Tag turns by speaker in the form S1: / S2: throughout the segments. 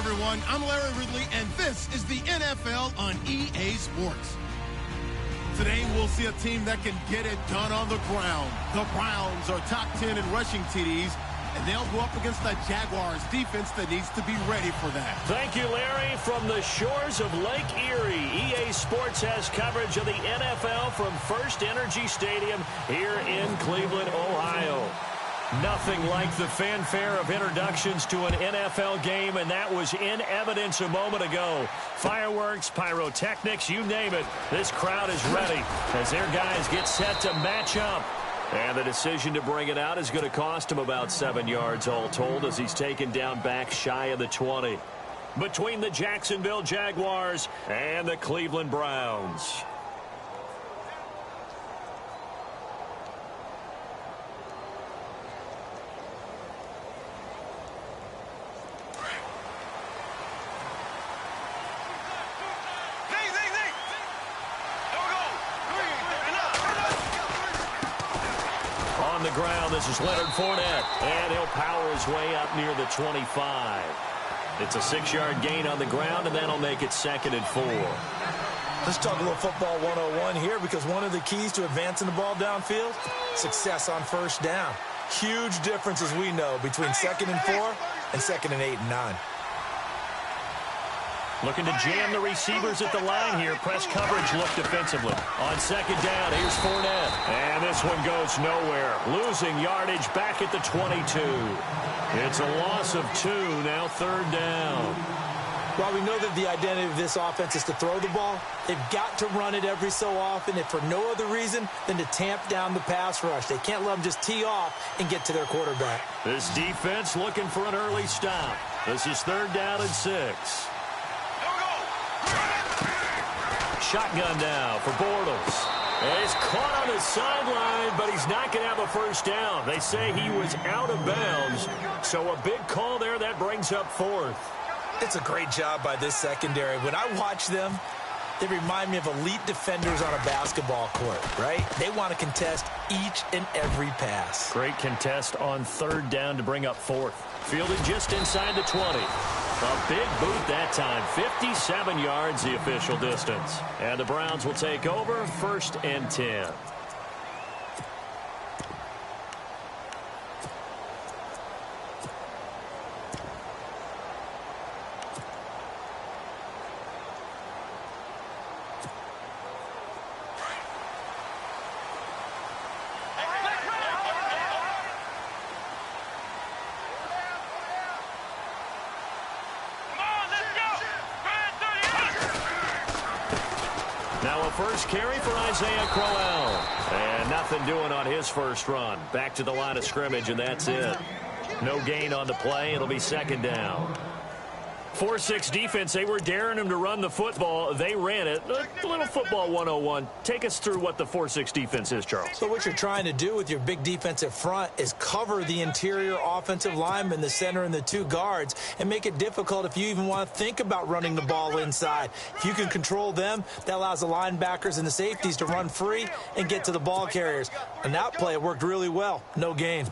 S1: everyone. I'm Larry Ridley, and this is the NFL on EA Sports. Today, we'll see a team that can get it done on the ground. The Browns are top 10 in rushing TDs, and they'll go up against the Jaguars defense that needs to be ready for that.
S2: Thank you, Larry. From the shores of Lake Erie, EA Sports has coverage of the NFL from First Energy Stadium here in Cleveland, Ohio. Nothing like the fanfare of introductions to an NFL game, and that was in evidence a moment ago. Fireworks, pyrotechnics, you name it. This crowd is ready as their guys get set to match up. And the decision to bring it out is going to cost him about 7 yards all told as he's taken down back shy of the 20. Between the Jacksonville Jaguars and the Cleveland Browns. Ground. This is Leonard Fournette, and he'll power his way up near the 25. It's a 6-yard gain on the ground, and that'll make it 2nd and 4.
S3: Let's talk a little football 101 here, because one of the keys to advancing the ball downfield, success on first down. Huge difference, as we know, between 2nd and 4 and 2nd and 8 and 9.
S2: Looking to jam the receivers at the line here. Press coverage look defensively. On 2nd down, here's Fournette. And this one goes nowhere. Losing yardage back at the 22. It's a loss of 2, now 3rd down.
S3: While we know that the identity of this offense is to throw the ball, they've got to run it every so often, and for no other reason than to tamp down the pass rush. They can't let them just tee off and get to their quarterback.
S2: This defense looking for an early stop. This is 3rd down and 6. Shotgun now for Bortles. And he's caught on the sideline, but he's not going to have a first down. They say he was out of bounds, so a big call there that brings up 4th.
S3: It's a great job by this secondary. When I watch them, they remind me of elite defenders on a basketball court, right? They want to contest each and every pass.
S2: Great contest on 3rd down to bring up 4th. Fielded just inside the 20. A big boot that time. 57 yards the official distance. And the Browns will take over 1st and 10. First carry for Isaiah Crowell. And nothing doing on his first run. Back to the line of scrimmage, and that's it. No gain on the play. It'll be 2nd down. 4-6 defense. They were daring him to run the football. They ran it. A little football 101. Take us through what the 4-6 defense is, Charles.
S3: So what you're trying to do with your big defensive front is cover the interior offensive lineman, the center, and the 2 guards, and make it difficult if you even want to think about running the ball inside. If you can control them, that allows the linebackers and the safeties to run free and get to the ball carriers. And that play worked really well. No gain.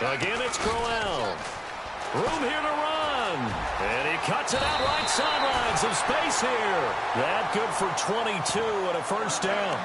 S2: Again, it's Crowell. Room here to run. And he cuts it out right sideline. Some space here. That good for 22 and a first down.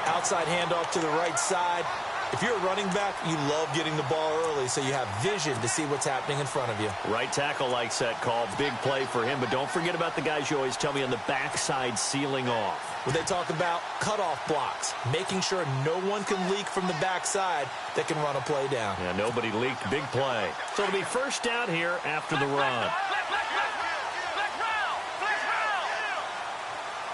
S3: Outside handoff to the right side. If you're a running back, you love getting the ball early so you have vision to see what's happening in front of you.
S2: Right tackle likes that call. Big play for him. But don't forget about the guys you always tell me on the backside sealing off.
S3: When they talk about cutoff blocks, making sure no one can leak from the backside that can run a play down.
S2: Yeah, nobody leaked. Big play. So it'll be first down here after the run.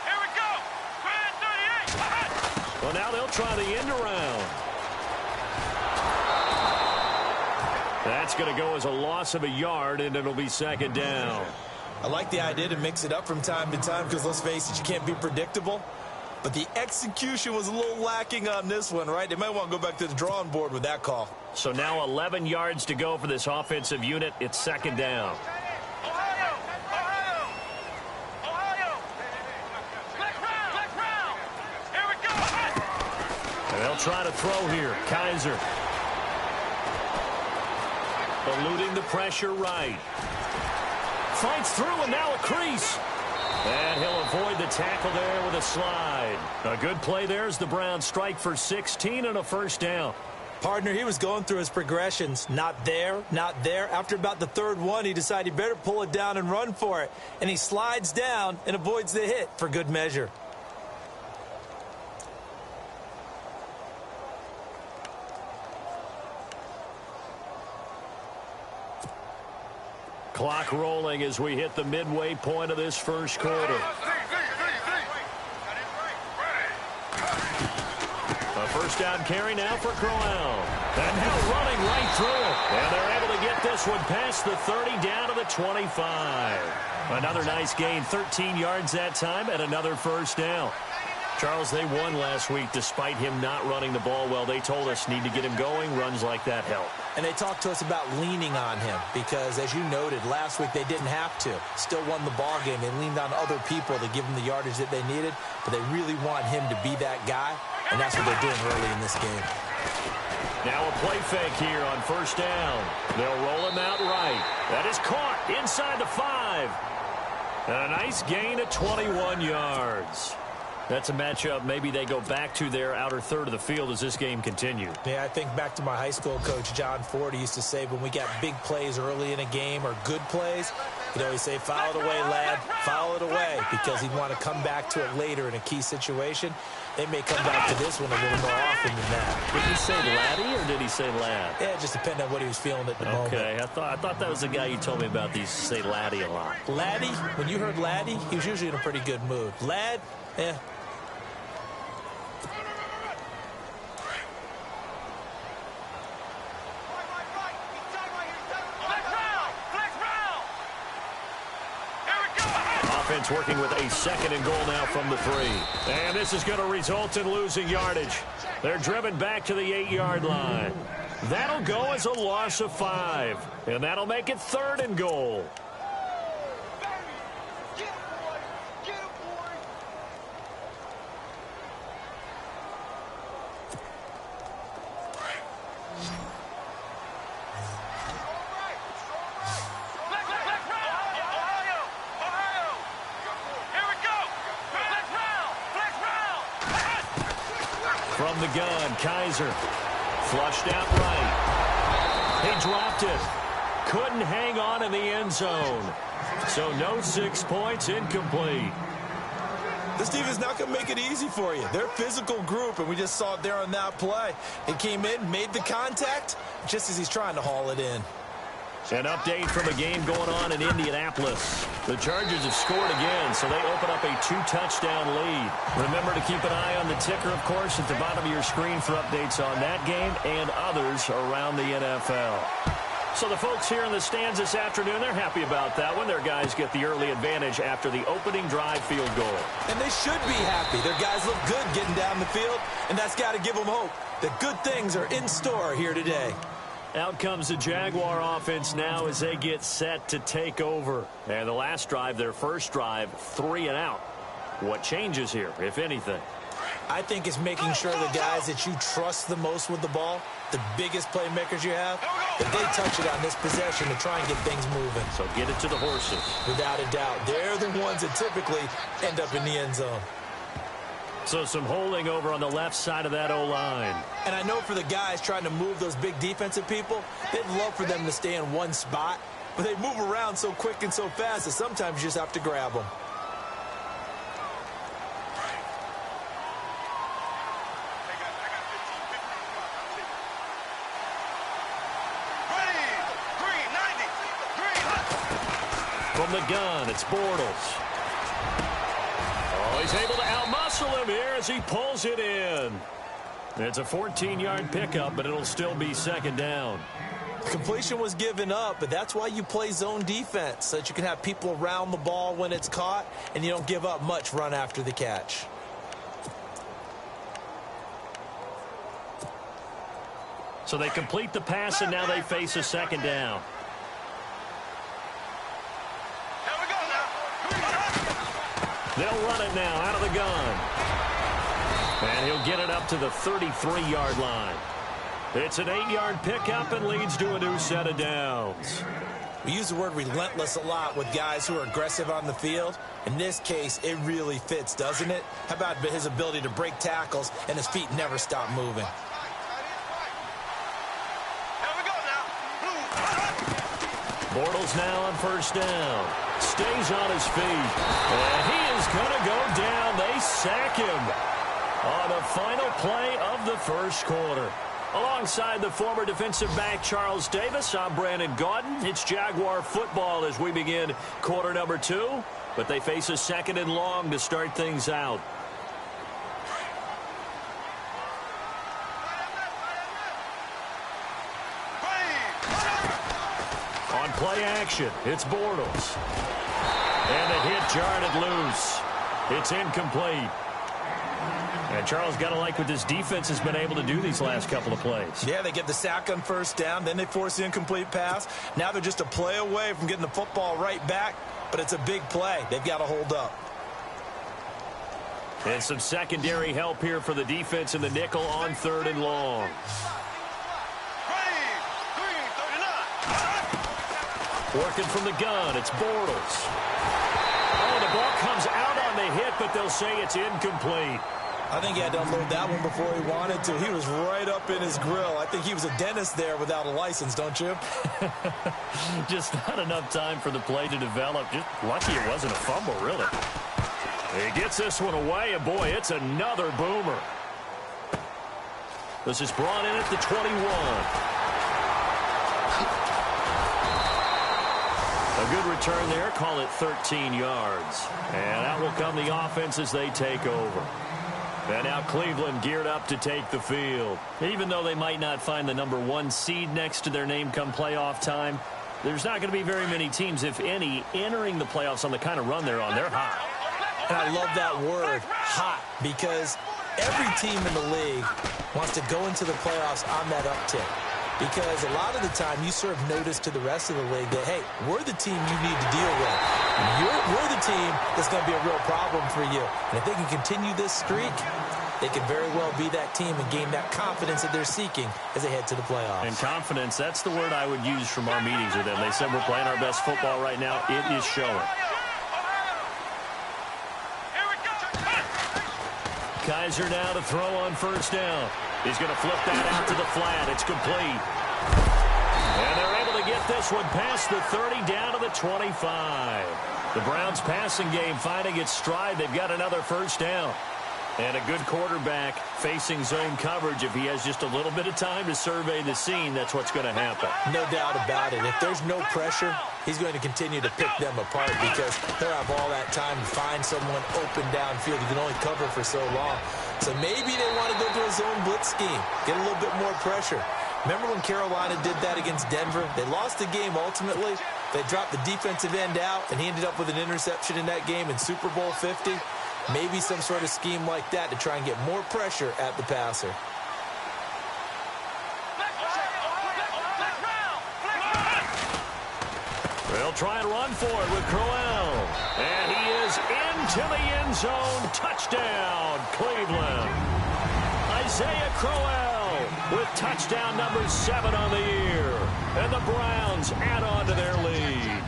S4: Here we go. 38.
S2: Well, now they'll try the end around. That's going to go as a loss of a yard, and it'll be 2nd down.
S3: I like the idea to mix it up from time to time because, let's face it, you can't be predictable. But the execution was a little lacking on this one, right? They might want to go back to the drawing board with that call.
S2: So now 11 yards to go for this offensive unit. It's 2nd down.
S4: Ohio. Here we
S2: They'll try to throw here. Kaiser. Eluding the pressure right. Fights through and now a crease. And he'll avoid the tackle there with a slide. A good play there as the Browns strike for 16 and a first down.
S3: Partner, he was going through his progressions. Not there, not there. After about the third one, he decided he better pull it down and run for it. And he slides down and avoids the hit for good measure.
S2: Clock rolling as we hit the midway point of this first quarter. A first down carry now for Crowell. And now running right through it. And they're able to get this one past the 30 down to the 25. Another nice gain, 13 yards that time, and another first down. Charles, they won last week despite him not running the ball well. They told us need to get him going. Runs like that help.
S3: And they talked to us about leaning on him because, as you noted, last week they didn't have to. Still won the ball game. They leaned on other people to give them the yardage that they needed, but they really want him to be that guy, and that's what they're doing early in this game.
S2: Now a play fake here on first down. They'll roll him out right. That is caught inside the 5. And a nice gain of 21 yards. That's a matchup maybe they go back to their outer third of the field as this game continues.
S3: Yeah, I think back to my high school coach, John Ford. He used to say when we got big plays early in a game or good plays, he'd always say, foul it away, lad, foul it away, because he'd want to come back to it later in a key situation. They may come back to this one a little more often than that.
S2: Did he say laddie or did he say lad?
S3: Yeah, it just depended on what he was feeling at the moment.
S2: Okay, I thought that was the guy you told me about. These say laddie a lot.
S3: Laddie, when you heard laddie, he was usually in a pretty good mood. Lad,
S2: Offense working with a second and goal now from the 3. And this is going to result in losing yardage. They're driven back to the 8-yard line. That'll go as a loss of 5. And that'll make it 3rd and goal. From the gun, Kaiser. Flushed out right. He dropped it. Couldn't hang on in the end zone. So no 6 points, incomplete.
S3: this team is not going to make it easy for you. They're a physical group, and we just saw it there on that play. He came in, made the contact, just as he's trying to haul it in.
S2: An update from a game going on in Indianapolis. The Chargers have scored again, so they open up a 2-touchdown lead. Remember to keep an eye on the ticker, of course, at the bottom of your screen for updates on that game and others around the NFL. So the folks here in the stands this afternoon, they're happy about that one. Their guys get the early advantage after the opening drive field goal.
S3: And they should be happy. Their guys look good getting down the field, and that's got to give them hope that good things are in store here today.
S2: Out comes the Jaguar offense now as they get set to take over. And the last drive, their first drive, 3 and out. What changes here, if anything?
S3: I think it's making sure the guys that you trust the most with the ball, the biggest playmakers you have, that they touch it on this possession to try and get things moving.
S2: So get it to the horses.
S3: Without a doubt. They're the ones that typically end up in the end zone.
S2: So some holding over on the left side of that O-line.
S3: And I know for the guys trying to move those big defensive people, they'd love for them to stay in one spot, but they move around so quick and so fast that sometimes you just have to grab them.
S2: From the gun, it's Bortles. Oh, he's able to outmuscle him here as he pulls it in. It's a 14-yard pickup, but it'll still be second down.
S3: Completion was given up, but that's why you play zone defense, so that you can have people around the ball when it's caught, and you don't give up much run after the catch.
S2: So they complete the pass, and now they face a second down. They'll run it now out of the gun. And he'll get it up to the 33-yard line. It's an 8-yard pickup and leads to a new set of downs.
S3: We use the word relentless a lot with guys who are aggressive on the field. In this case, it really fits, doesn't it? How about his ability to break tackles and his feet never stop moving?
S2: Bortles now on first down. Stays on his feet. And he is going to go down. They sack him on the final play of the first quarter. Alongside the former defensive back Charles Davis, I'm Brandon Gaudin. It's Jaguar football as we begin quarter number 2. But they face a second and long to start things out. On play action, it's Bortles. And the hit jarred loose. It's incomplete. And Charles, got to like what this defense has been able to do these last couple of plays.
S3: Yeah, they get the sack on first down, then they force the incomplete pass. Now they're just a play away from getting the football right back, but it's a big play. They've got to hold up.
S2: And some secondary help here for the defense in the nickel on third and long. Working from the gun, it's Bortles. Oh, the ball comes out on the hit, but they'll say it's incomplete.
S3: I think he had to unload that one before he wanted to. He was right up in his grill. I think he was a dentist there without a license, don't you?
S2: Just not enough time for the play to develop. Just lucky it wasn't a fumble, really. He gets this one away, and boy, it's another boomer. This is brought in at the 21. A good return there, call it 13 yards. And out will come the offense as they take over. And now Cleveland geared up to take the field. Even though they might not find the number 1 seed next to their name come playoff time, there's not going to be very many teams, if any, entering the playoffs on the kind of run they're on. They're hot.
S3: And I love that word, hot, because every team in the league wants to go into the playoffs on that uptick. Because a lot of the time you serve notice to the rest of the league that, hey, we're the team you need to deal with. We're the team that's going to be a real problem for you. And if they can continue this streak, they can very well be that team and gain that confidence that they're seeking as they head to the playoffs.
S2: And confidence, that's the word I would use from our meetings with them. They said we're playing our best football right now. It is showing. Kaiser now to throw on first down. He's going to flip that out to the flat. It's complete. And they're able to get this one past the 30 down to the 25. The Browns passing game finding its stride. They've got another first down. And a good quarterback facing zone coverage. If he has just a little bit of time to survey the scene, that's what's going to happen.
S3: No doubt about it. If there's no pressure, he's going to continue to pick them apart because he'll have all that time to find someone open downfield. He can only cover for so long. So maybe they want to go to a zone blitz scheme, get a little bit more pressure. Remember when Carolina did that against Denver? They lost the game ultimately. They dropped the defensive end out, and he ended up with an interception in that game in Super Bowl 50. Maybe some sort of scheme like that to try and get more pressure at the passer.
S2: They'll try and run for it with Crowell. And he is into the end zone. Touchdown, Cleveland. Isaiah Crowell with touchdown number 7 on the year. And the Browns add on to their lead.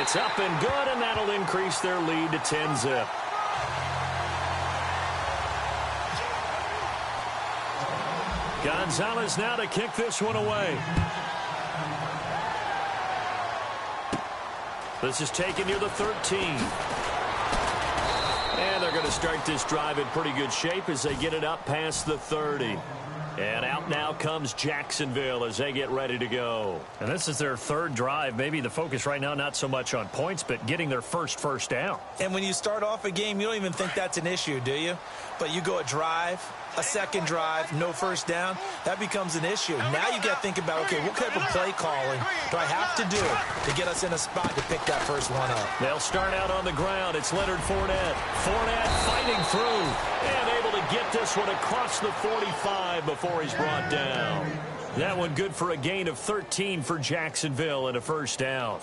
S2: It's up and good, and that'll increase their lead to 10-zip. Gonzalez now to kick this one away. This is taken near the 13. And they're going to start this drive in pretty good shape as they get it up past the 30. And out now comes Jacksonville as they get ready to go. And this is their third drive. Maybe the focus right now not so much on points, but getting their first down.
S3: And when you start off a game, you don't even think that's an issue, do you? But you go a drive, a second drive, no first down, that becomes an issue. Now you got to think about, okay, what type of play calling do I have to do to get us in a spot to pick that first one up?
S2: They'll start out on the ground. It's Leonard Fournette. Fournette fighting through and able to get this one across the 45 before he's brought down. That one good for a gain of 13 for Jacksonville and a first down.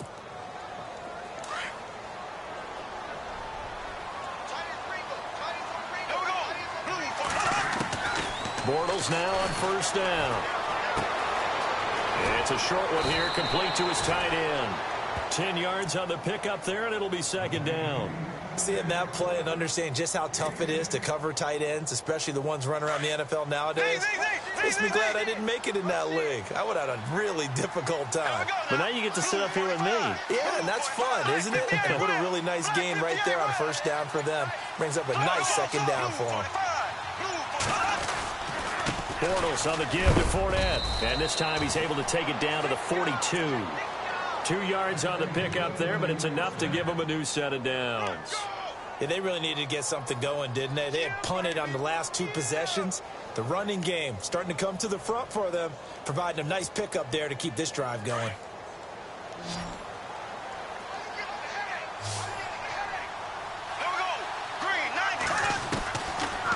S2: Bortles now on first down. It's a short one here, complete to his tight end. 10 yards on the pickup there, and it'll be second down.
S3: Seeing that play and understanding just how tough it is to cover tight ends, especially the ones running around the NFL nowadays, makes me glad I didn't make it in that league. I would have had a really difficult time.
S2: But now you get to sit up here with me.
S3: Yeah, and that's fun, isn't it? And what a really nice game right there on first down for them. Brings up a nice second down for them.
S2: Bortles on the give to Fournette. And this time he's able to take it down to the 42. 2 yards on the pickup there, but it's enough to give them a new set of downs.
S3: Yeah, they really needed to get something going, didn't they? They had punted on the last 2 possessions. The running game starting to come to the front for them, providing a nice pickup there to keep this drive going.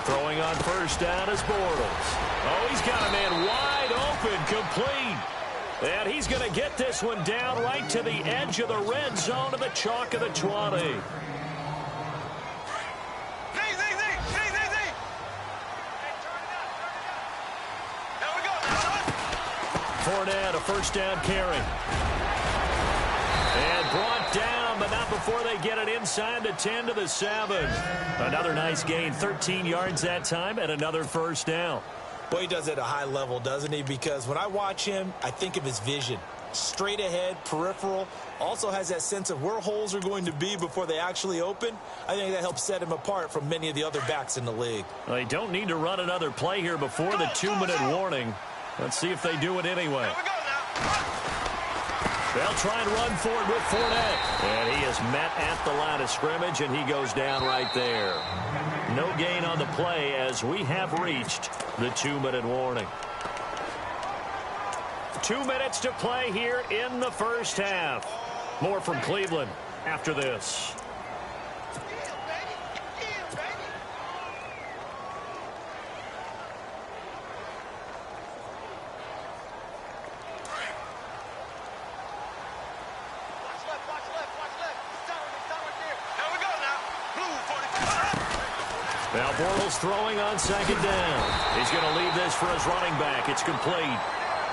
S2: Throwing on first down is Bortles. Oh, he's got a man wide open, complete. And he's going to get this one down right to the edge of the red zone of the chalk of the 20. Fournette, a first down carry. And brought down, but not before they get it inside the 10 to the 7. Another nice gain, 13 yards that time, and another first down.
S3: Well, he does it at a high level, doesn't he? Because when I watch him, I think of his vision. Straight ahead, peripheral. Also has that sense of where holes are going to be before they actually open. I think that helps set him apart from many of the other backs in the league.
S2: Well, they don't need to run another play here before the 2-minute warning. Let's see if they do it anyway. They'll try and run for it with Fournette. And he is met at the line of scrimmage, and he goes down right there. No gain on the play as we have reached the 2-minute warning. 2 minutes to play here in the first half. More from Cleveland after this. Now Bortles throwing on second down. He's going to leave this for his running back. It's complete.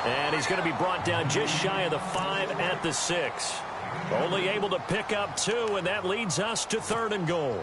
S2: And he's going to be brought down just shy of the 5 at the 6. Only able to pick up 2, and that leads us to 3rd and goal.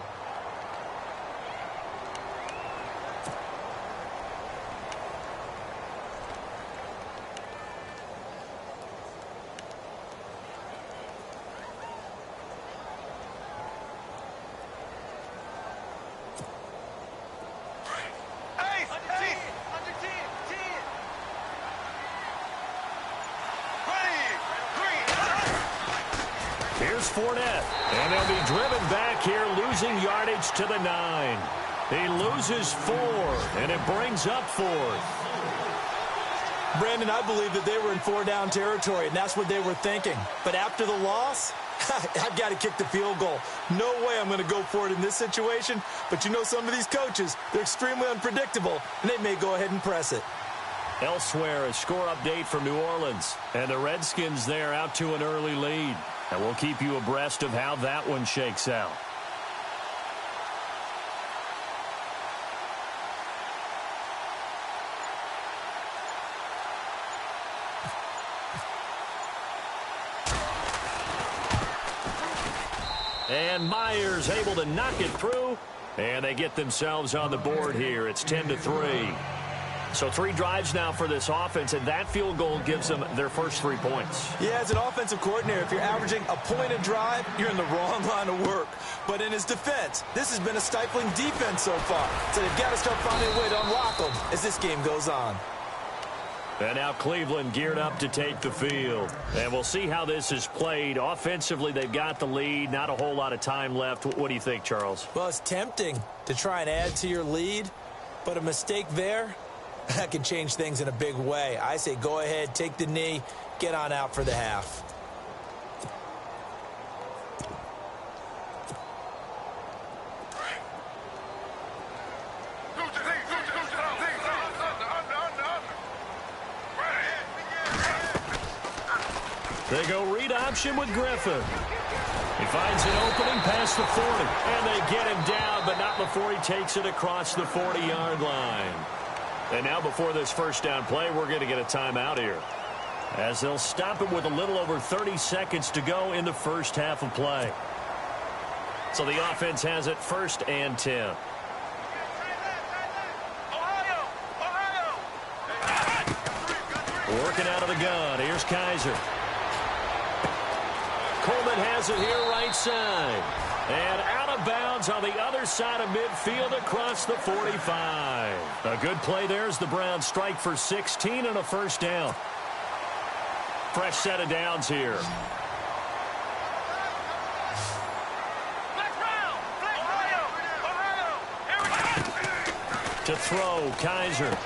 S2: Here's Fournette, and they'll be driven back here, losing yardage to the 9. He loses 4, and it brings up 4th.
S3: Brandon, I believe that they were in 4-down territory, and that's what they were thinking. But after the loss, I've got to kick the field goal. No way I'm going to go for it in this situation. But you know, some of these coaches, they're extremely unpredictable, and they may go ahead and press it.
S2: Elsewhere, a score update from New Orleans. And the Redskins there out to an early lead. And we'll keep you abreast of how that one shakes out. And Myers able to knock it through. And they get themselves on the board here. It's 10-3. So 3 drives now for this offense, and that field goal gives them their first 3 points.
S3: Yeah, as an offensive coordinator, if you're averaging a point a drive, you're in the wrong line of work. But in his defense, this has been a stifling defense so far. So they've got to start finding a way to unlock them as this game goes on.
S2: And now Cleveland geared up to take the field. And we'll see how this is played. Offensively, they've got the lead. Not a whole lot of time left. What do you think, Charles?
S3: Well, it's tempting to try and add to your lead, but a mistake there, that can change things in a big way. I say go ahead, take the knee, get on out for the half.
S2: They go read option with Griffin. He finds an opening past the 40. And they get him down, but not before he takes it across the 40-yard line. And now before this first down play, we're going to get a timeout here, as they'll stop it with a little over 30 seconds to go in the first half of play. So the offense has it 1st and 10. Working out of the gun. Here's Kaiser. Coleman has it here right side. And out of bounds on the other side of midfield across the 45. A good play there as the Browns strike for 16 and a first down. Fresh set of downs here. To throw, Kaiser.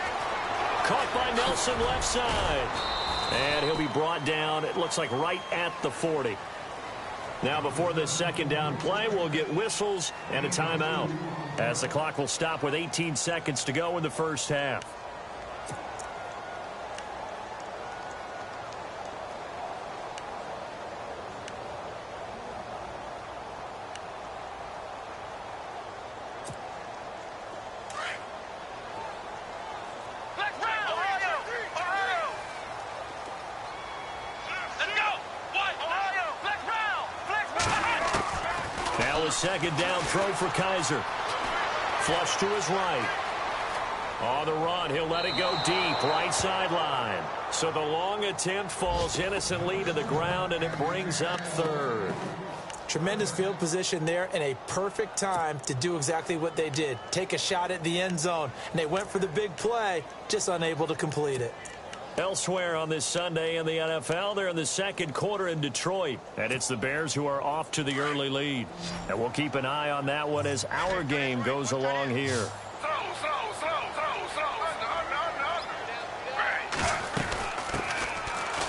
S2: Caught by Nelson left side. And he'll be brought down, it looks like, right at the 40. Now before this second down play, we'll get whistles and a timeout, as the clock will stop with 18 seconds to go in the first half. Second down throw for Kaiser. Flush to his right. On the run, he'll let it go deep, right sideline. So the long attempt falls innocently to the ground, and it brings up 3rd.
S3: Tremendous field position there, and a perfect time to do exactly what they did. Take a shot at the end zone, and they went for the big play, just unable to complete it.
S2: Elsewhere on this Sunday in the NFL, they're in the second quarter in Detroit, and it's the Bears who are off to the early lead. And we'll keep an eye on that one as our game goes along here.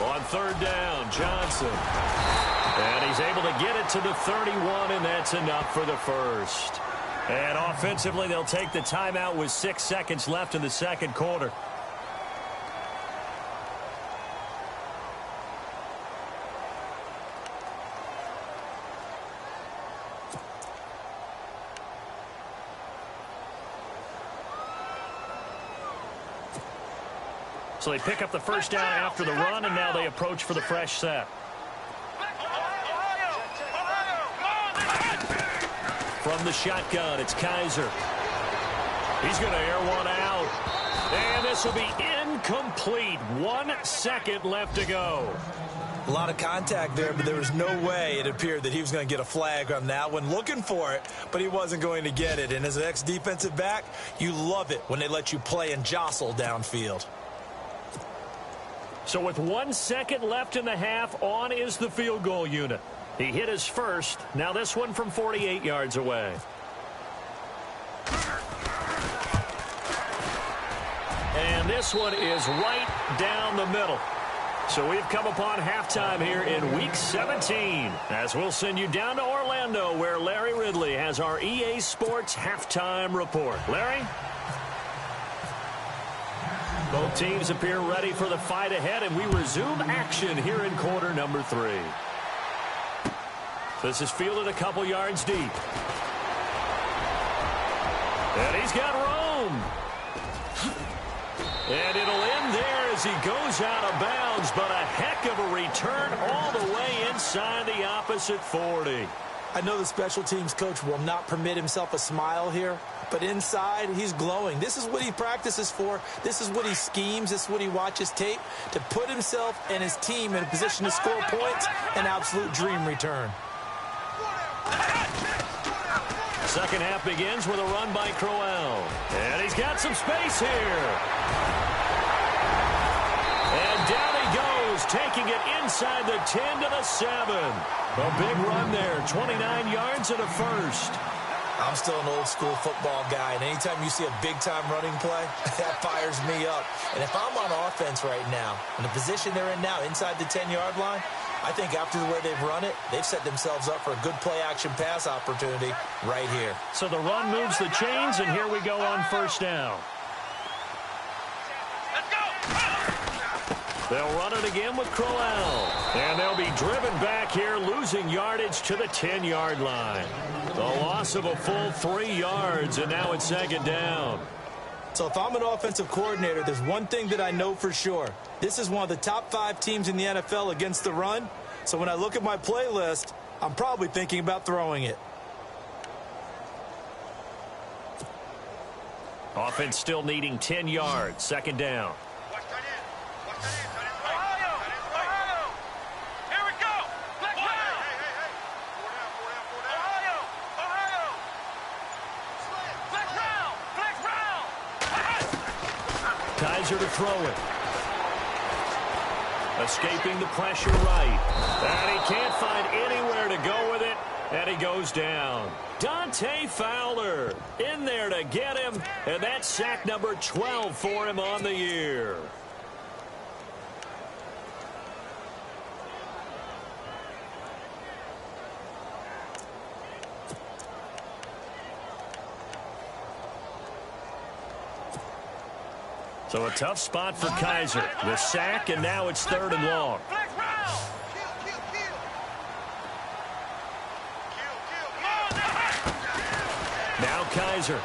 S2: On 3rd down, Johnson. And he's able to get it to the 31, and that's enough for the first. And offensively, they'll take the timeout with 6 seconds left in the second quarter. So they pick up the first down after the run, and now they approach for the fresh set. From the shotgun, it's Kaiser. He's going to air one out. And this will be incomplete. 1 second left to go.
S3: A lot of contact there, but there was no way it appeared that he was going to get a flag on that one. Looking for it, but he wasn't going to get it. And as an ex-defensive back, you love it when they let you play and jostle downfield.
S2: So with 1 second left in the half, on is the field goal unit. He hit his first. Now this one from 48 yards away. And this one is right down the middle. So we've come upon halftime here in Week 17, as we'll send you down to Orlando, where Larry Ridley has our EA Sports Halftime Report. Larry? Both teams appear ready for the fight ahead, and we resume action here in quarter number 3. This is fielded a couple yards deep. And he's got room. And it'll end there as he goes out of bounds, but a heck of a return all the way inside the opposite 40.
S3: I know the special teams coach will not permit himself a smile here, but inside, he's glowing. This is what he practices for. This is what he schemes. This is what he watches tape to put himself and his team in a position to score points. An absolute dream return.
S2: Second half begins with a run by Crowell. And he's got some space here. And down he goes, taking it inside the 10 to the 7. A big run there, 29 yards and a first.
S3: I'm still an old-school football guy, and anytime you see a big-time running play, that fires me up. And if I'm on offense right now, in the position they're in now, inside the 10-yard line, I think after the way they've run it, they've set themselves up for a good play-action pass opportunity right here.
S2: So the run moves the chains, and here we go on first down. They'll run it again with Crowell. And they'll be driven back here, losing yardage to the 10-yard line. The loss of a full 3 yards, and now it's second down.
S3: So if I'm an offensive coordinator, there's one thing that I know for sure. This is one of the top 5 teams in the NFL against the run. So when I look at my playlist, I'm probably thinking about throwing it.
S2: Offense still needing 10 yards. Second down. Kizer to throw it. Escaping the pressure right. And he can't find anywhere to go with it. And he goes down. Dante Fowler in there to get him. And that's sack number 12 for him on the year. So a tough spot for Kizer. The sack, and now it's 3rd and long. Now Kizer.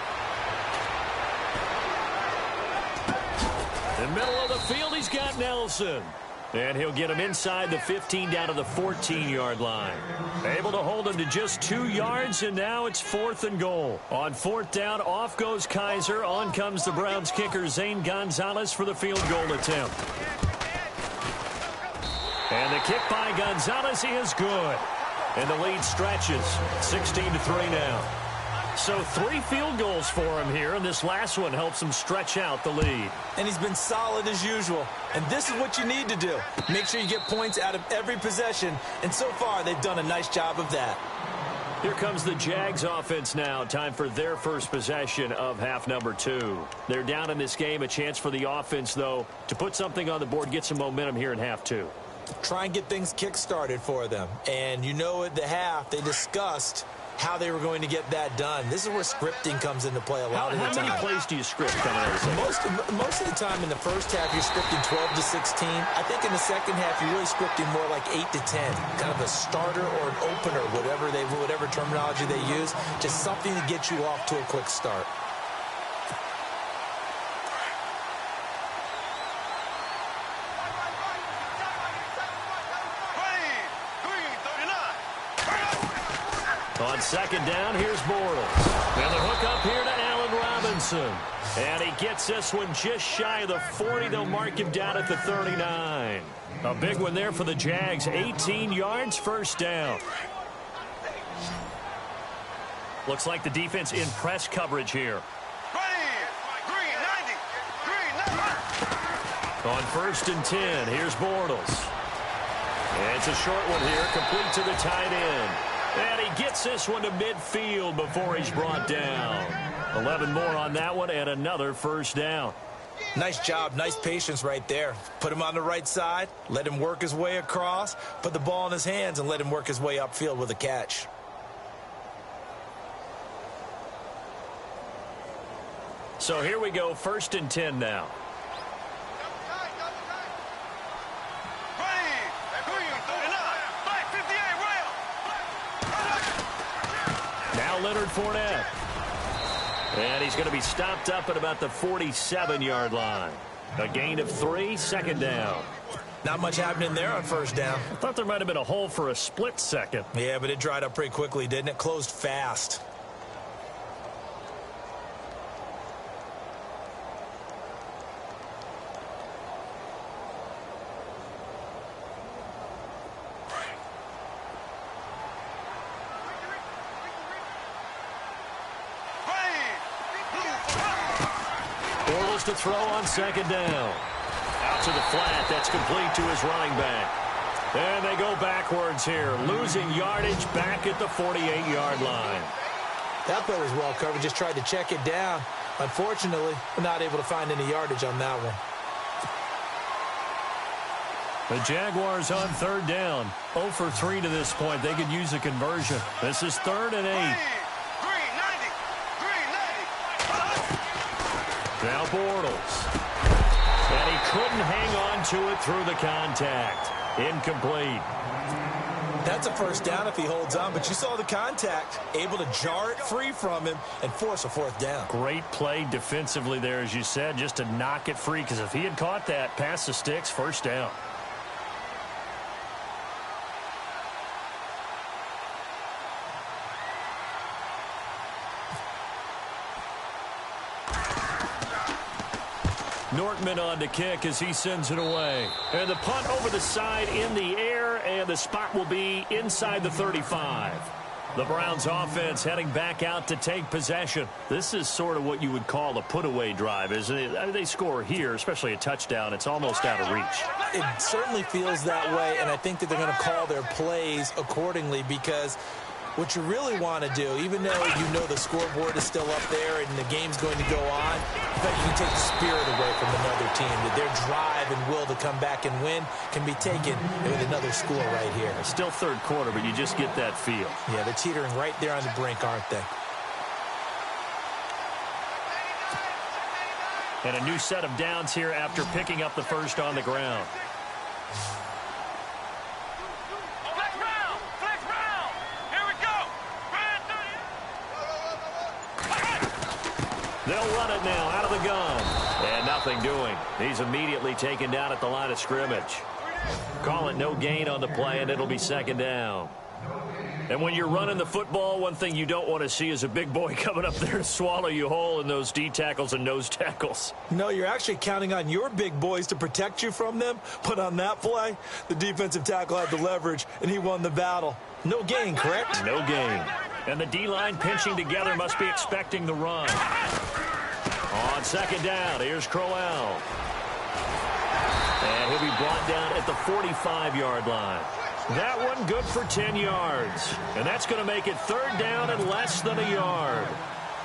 S2: In the middle of the field, he's got Nelson. And he'll get him inside the 15 down to the 14-yard line. Able to hold him to just 2 yards, and now it's 4th and goal. On 4th down, off goes Kizer. On comes the Browns kicker, Zane Gonzalez, for the field goal attempt. And the kick by Gonzalez is good. And the lead stretches. 16-3 now. So 3 field goals for him here, and this last one helps him stretch out the lead.
S3: And he's been solid as usual. And this is what you need to do. Make sure you get points out of every possession. And so far, they've done a nice job of that.
S2: Here comes the Jags offense now. Time for their first possession of half number 2. They're down in this game. A chance for the offense, though, to put something on the board, get some momentum here in half 2.
S3: Try and get things kick-started for them. And you know at the half, they discussed how they were going to get that done. This is where scripting comes into play a lot of the time.
S2: How many plays do you script coming out of the second?
S3: Most of the time in the first half, you're scripting 12 to 16. I think in the second half, you're really scripting more like 8 to 10. Kind of a starter or an opener, whatever terminology they use. Just something to get you off to a quick start.
S2: On second down, here's Bortles. And the hook up here to Allen Robinson. And he gets this one just shy of the 40. They'll mark him down at the 39. A big one there for the Jags. 18 yards, first down. Looks like the defense in press coverage here. On 1st and 10, here's Bortles. And it's a short one here, complete to the tight end. And he gets this one to midfield before he's brought down. 11 more on that one, and another first down.
S3: Nice job, nice patience right there. Put him on the right side, let him work his way across, put the ball in his hands, and let him work his way upfield with a catch.
S2: So here we go, 1st and 10 now. Now Leonard Fournette. And he's going to be stopped up at about the 47-yard line. A gain of 3, second down.
S3: Not much happening there on first down.
S2: I thought there might have been a hole for a split second.
S3: Yeah, but it dried up pretty quickly, didn't it? Closed fast.
S2: Bortles to throw on second down. Out to the flat. That's complete to his running back. And they go backwards here. Losing yardage back at the 48-yard line.
S3: That play was well covered. Just tried to check it down. Unfortunately, we're not able to find any yardage on that one.
S2: The Jaguars on 3rd down. 0 for 3 to this point. They could use a conversion. This is 3rd and 8. Now Bortles. And he couldn't hang on to it through the contact. Incomplete.
S3: That's a first down if he holds on, but you saw the contact, able to jar it free from him and force a fourth down.
S2: Great play defensively there, as you said, just to knock it free, because if he had caught that, past the sticks, first down. Nortman on to kick as he sends it away. And the punt over the side in the air, and the spot will be inside the 35. The Browns offense heading back out to take possession. This is sort of what you would call a put-away drive, isn't it? I mean, they score here, especially a touchdown. It's almost out of reach.
S3: It certainly feels that way, and I think that they're going to call their plays accordingly, because what you really want to do, even though you know the scoreboard is still up there and the game's going to go on, in fact, you can take the spirit away from another team, that their drive and will to come back and win can be taken with another score right here.
S2: It's still third quarter, but you just get that feel.
S3: Yeah, they're teetering right there on the brink, aren't they?
S2: And a new set of downs here after picking up the first on the ground. They'll run it now out of the gun. And nothing doing. He's immediately taken down at the line of scrimmage. Call it no gain on the play, and it'll be second down. And when you're running the football, one thing you don't want to see is a big boy coming up there to swallow you whole in those D tackles and nose tackles.
S3: No, you're actually counting on your big boys to protect you from them. But on that play, the defensive tackle had the leverage, and he won the battle. No gain, correct?
S2: No gain. And the D-line pinching together must be expecting the run. On second down, here's Crowell. And he'll be brought down at the 45-yard line. That one good for 10 yards. And that's going to make it third down and less than a yard.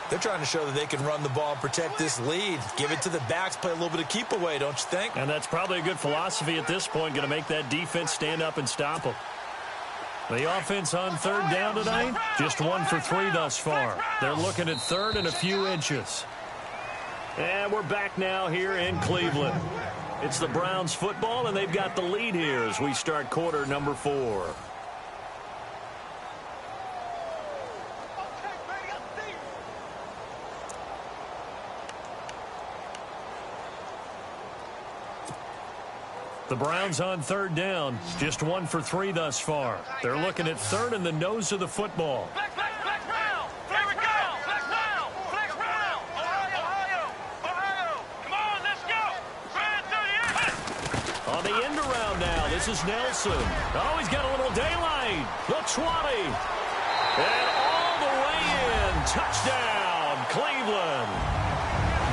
S3: They're trying to show that they can run the ball and protect this lead. Give it to the backs, play a little bit of keep away, don't you think?
S2: And that's probably a good philosophy at this point, going to make that defense stand up and stop them. The offense on third down tonight, just 1 for 3 thus far. They're looking at third and a few inches. And we're back now here in Cleveland. It's the Browns football, and they've got the lead here as we start quarter number 4. The Browns on third down, just 1 for 3 thus far. They're looking at third in the nose of the football. On the end around now, this is Nelson. Oh, he's got a little daylight. The 20. And all the way in. Touchdown, Cleveland.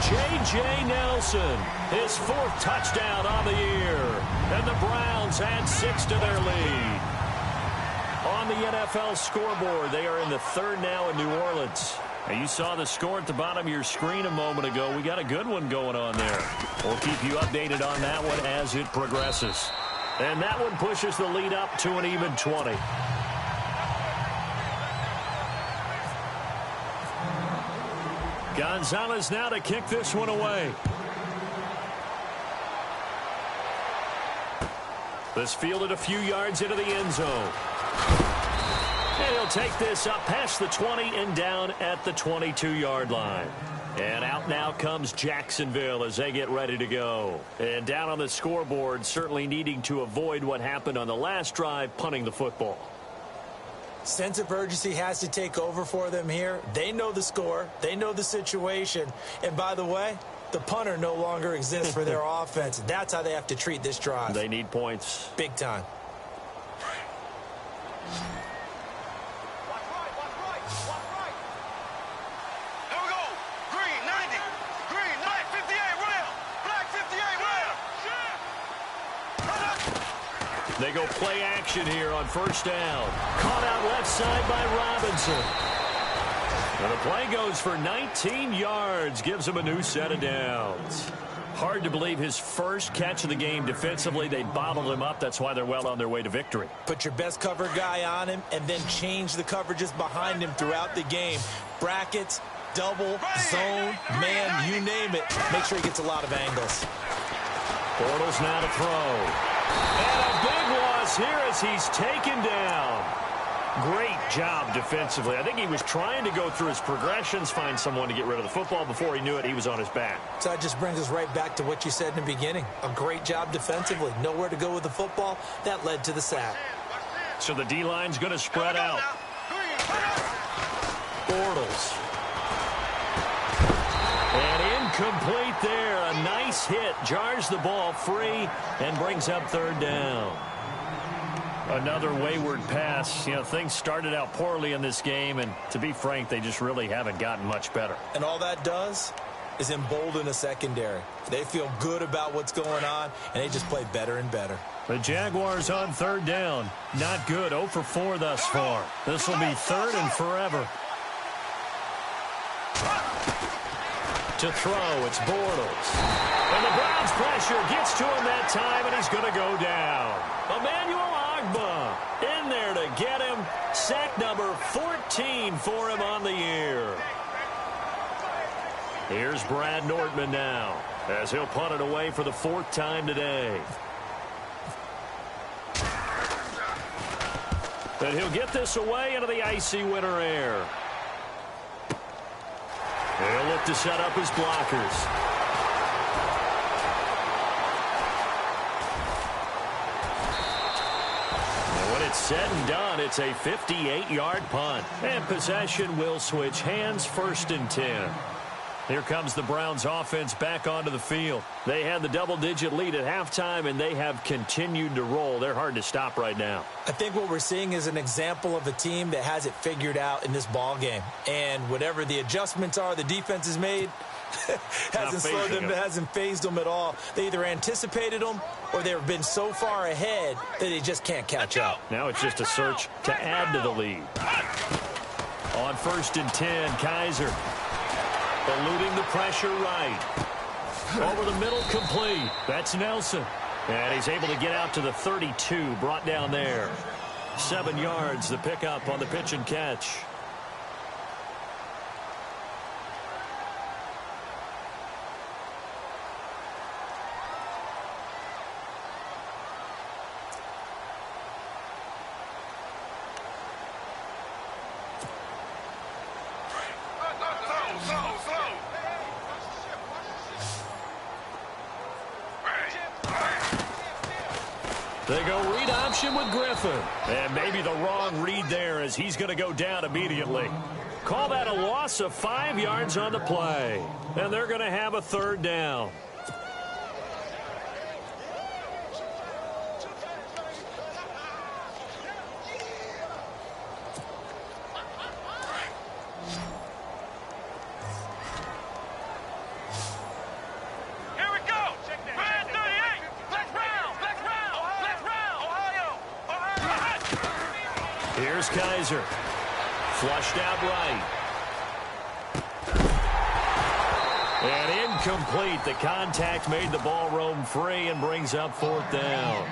S2: J.J. Nelson, his 4th touchdown on the year. And the Browns add 6 to their lead. On the NFL scoreboard, they are in the third now in New Orleans. And you saw the score at the bottom of your screen a moment ago. We got a good one going on there. We'll keep you updated on that one as it progresses. And that one pushes the lead up to an even 20. Gonzalez now to kick this one away. This fielded a few yards into the end zone. And he'll take this up past the 20 and down at the 22-yard line. And out now comes Jacksonville as they get ready to go. And down on the scoreboard, certainly needing to avoid what happened on the last drive, punting the football.
S3: Sense of urgency has to take over for them here. They know the score. They know the situation. And by the way, the punter no longer exists for their offense. That's how they have to treat this drive.
S2: They need points.
S3: Big time.
S2: They go play action here on first down. Caught out left side by Robinson. And the play goes for 19 yards. Gives him a new set of downs. Hard to believe his first catch of the game defensively. They bottled him up. That's why they're well on their way to victory.
S3: Put your best cover guy on him and then change the coverages behind him throughout the game. Brackets, double, zone, man, you name it. Make sure he gets a lot of angles.
S2: Bortles now to throw. And a big loss here as he's taken down. Great job defensively. I think he was trying to go through his progressions, find someone to get rid of the football. Before he knew it, he was on his back.
S3: So that just brings us right back to what you said in the beginning. A great job defensively. Nowhere to go with the football. That led to the sack.
S2: So the D-line's going to spread out. Bortles. And incomplete there. A nice hit. Jars the ball free and brings up third down. Another wayward pass. You know, things started out poorly in this game, and to be frank, they just really haven't gotten much better.
S3: And all that does is embolden a secondary. They feel good about what's going on, and they just play better and better.
S2: The Jaguars on third down. Not good. 0 for 4 thus far. This will be third and forever. To throw, it's Bortles. And the Browns pressure gets to him that time, and he's going to go down. Emmanuel Ogbah in there to get him. Sack number 14 for him on the year. Here's Brad Nortman now as he'll punt it away for the 4th time today. And he'll get this away into the icy winter air. He'll look to set up his blockers. And when it's said and done, it's a 58-yard punt. And possession will switch hands, 1st and 10. Here comes the Browns offense back onto the field. They had the double-digit lead at halftime, and they have continued to roll. They're hard to stop right now.
S3: I think what we're seeing is an example of a team that has it figured out in this ball game. And whatever the adjustments are the defense has made hasn't slowed them, hasn't phased them at all. They either anticipated them or they've been so far ahead that they just can't catch up.
S2: Now it's just a search to add to the lead. On 1st and 10, Kaiser. Eluding the pressure right. Over the middle, complete. That's Nelson. And he's able to get out to the 32, brought down there. 7 yards, the pickup on the pitch and catch. They go read option with Griffin. And maybe the wrong read there as he's going to go down immediately. Call that a loss of 5 yards on the play. And they're going to have a 3rd down. Here's Kaiser. Flushed out right. And incomplete. The contact made the ball roam free and brings up 4th down.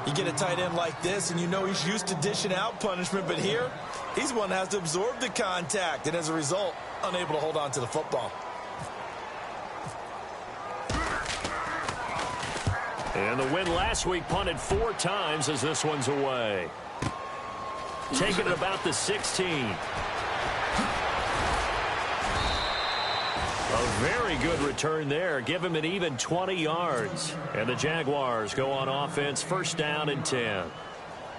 S3: You get a tight end like this, and you know he's used to dishing out punishment, but here, he's one that has to absorb the contact, and as a result, unable to hold on to the football.
S2: And the win last week punted 4 times as this one's away. Taking it about the 16. A very good return there. Give him an even 20 yards. And the Jaguars go on offense, 1st down and 10.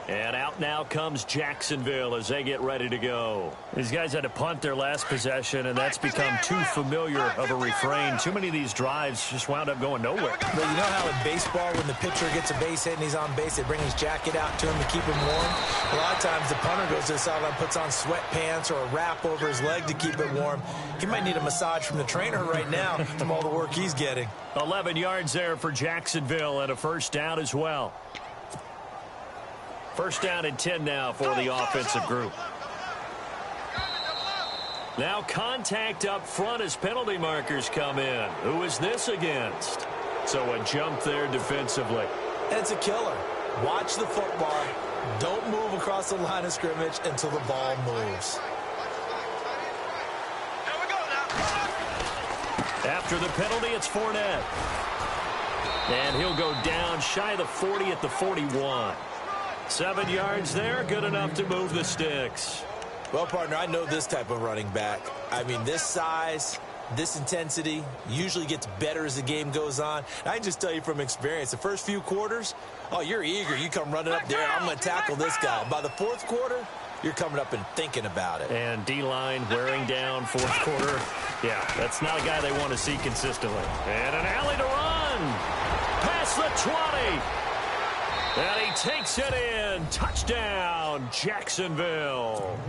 S2: And out now comes Jacksonville as they get ready to go. These guys had to punt their last possession, and that's become too familiar of a refrain. Too many of these drives just wound up going nowhere.
S3: Well, you know how in baseball, when the pitcher gets a base hit and he's on base, they bring his jacket out to him to keep him warm? A lot of times the punter goes to the sideline, puts on sweatpants or a wrap over his leg to keep it warm. He might need a massage from the trainer right now from all the work he's getting.
S2: 11 yards there for Jacksonville and a 1st down as well. 1st down and 10 now for the offensive group. Now contact up front as penalty markers come in. Who is this against? So a jump there defensively.
S3: And it's a killer. Watch the football. Don't move across the line of scrimmage until the ball moves.
S2: After the penalty, it's Fournette. And he'll go down shy of the 40 at the 41. 7 yards there, good enough to move the sticks.
S3: Well, partner, I know this type of running back. I mean, this size, this intensity usually gets better as the game goes on. And I can just tell you from experience, the first few quarters, oh, you're eager. You come running up there, I'm going to tackle this guy. By the fourth quarter, you're coming up and thinking about it.
S2: And D-line wearing down fourth quarter. Yeah, that's not a guy they want to see consistently. And an alley to run. Past the 20. And he takes it in. Touchdown, Jacksonville.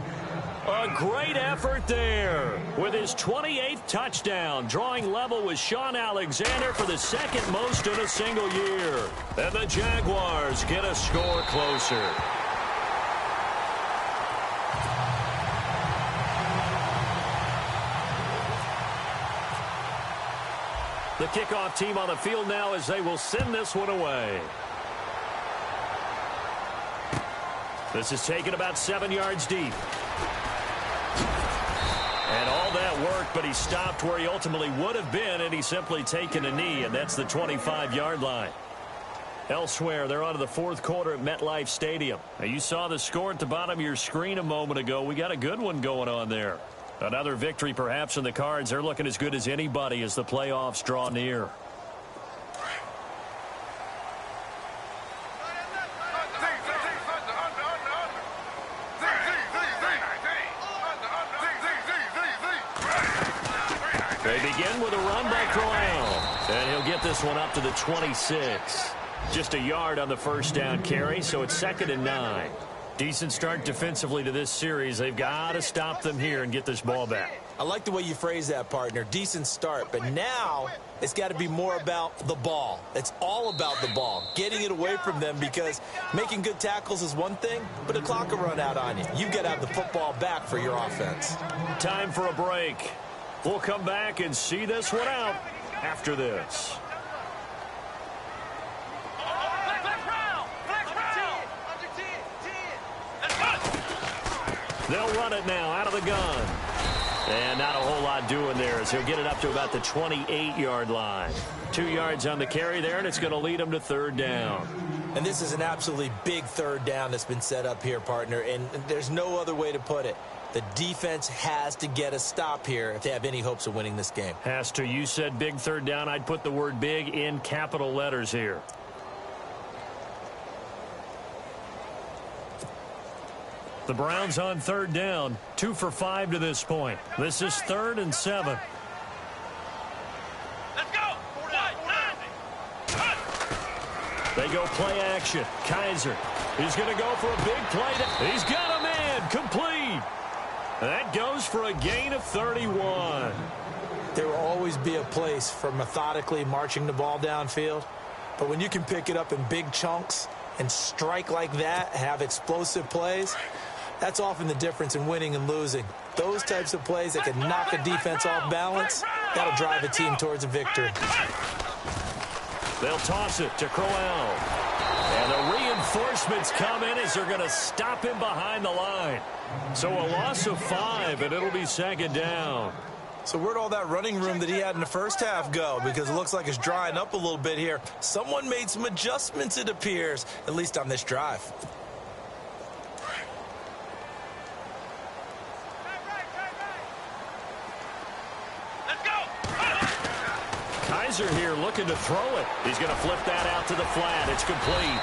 S2: A great effort there with his 28th touchdown, drawing level with Sean Alexander for the second most in a single year. And the Jaguars get a score closer. The kickoff team on the field now as they will send this one away. This is taken about 7 yards deep. And all that work, but he stopped where he ultimately would have been, and he's simply taken a knee, and that's the 25-yard line. Elsewhere, they're on to the fourth quarter at MetLife Stadium. Now, you saw the score at the bottom of your screen a moment ago. We got a good one going on there. Another victory perhaps in the cards. They're looking as good as anybody as the playoffs draw near. They begin with a run by Crowell. And he'll get this one up to the 26. Just a yard on the first down carry, so it's 2nd and 9. Decent start defensively to this series. They've got to stop them here and get this ball back.
S3: I like the way you phrase that, partner. Decent start, but now it's got to be more about the ball. It's all about the ball, getting it away from them, because making good tackles is one thing, but the clock will run out on you. You've got to have the football back for your offense.
S2: Time for a break. We'll come back and see this one out after this. They'll run it now out of the gun. And not a whole lot doing there as he'll get it up to about the 28-yard line. 2 yards on the carry there, and it's going to lead him to 3rd down.
S3: And this is an absolutely big 3rd down that's been set up here, partner, and there's no other way to put it. The defense has to get a stop here if they have any hopes of winning this game.
S2: Has to. You said big 3rd down. I'd put the word big in capital letters here. The Browns on 3rd down, 2 for 5 to this point. This is 3rd and 7.
S4: Let's go.
S2: They go play action. Kaiser is going to go for a big play. He's got a man complete. That goes for a gain of 31.
S3: There will always be a place for methodically marching the ball downfield, but when you can pick it up in big chunks and strike like that, have explosive plays, that's often the difference in winning and losing. Those types of plays that can knock a defense off balance, that'll drive a team towards a victory.
S2: They'll toss it to Crowell. And the reinforcements come in as they're going to stop him behind the line. So a loss of 5, and it'll be 2nd down.
S3: So where'd all that running room that he had in the first half go? Because it looks like it's drying up a little bit here. Someone made some adjustments, it appears, at least on this drive.
S2: Kaiser here looking to throw it. He's going to flip that out to the flat. It's complete.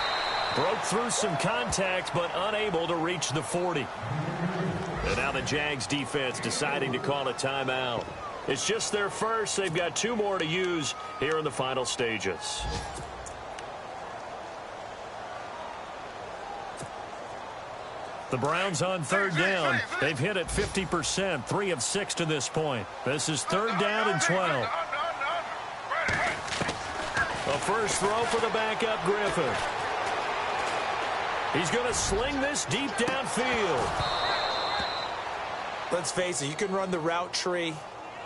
S2: Broke through some contact, but unable to reach the 40. And now the Jags defense deciding to call a timeout. It's just their first. They've got 2 more to use here in the final stages. The Browns on 3rd down. They've hit it 50%, 3 of 6 to this point. This is 3rd down and 12. A first throw for the backup Griffin. He's going to sling this deep downfield.
S3: Let's face it, you can run the route tree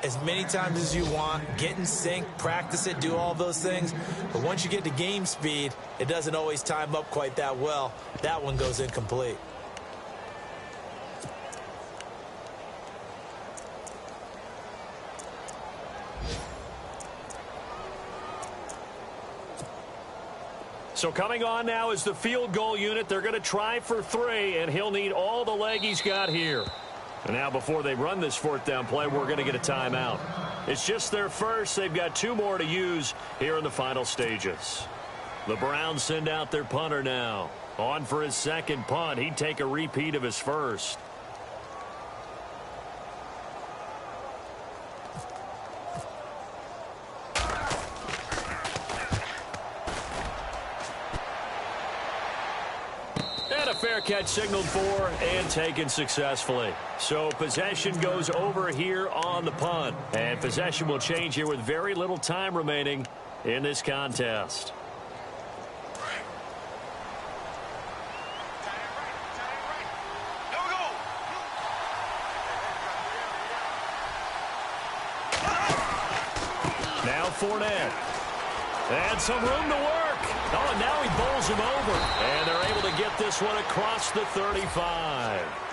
S3: as many times as you want, get in sync, practice it, do all those things. But once you get to game speed, it doesn't always time up quite that well. That one goes incomplete.
S2: So coming on now is the field goal unit. They're going to try for 3, and he'll need all the leg he's got here. And now before they run this 4th down play, we're going to get a timeout. It's just their first. They've got 2 more to use here in the final stages. The Browns send out their punter now. On for his 2nd punt. He'd take a repeat of his first. And a fair catch signaled for and taken successfully. So possession goes over here on the punt. And possession will change here with very little time remaining in this contest. Now Fournette. And some room to work. Oh, and now he bowls him over. And they're able to get this one across the 35.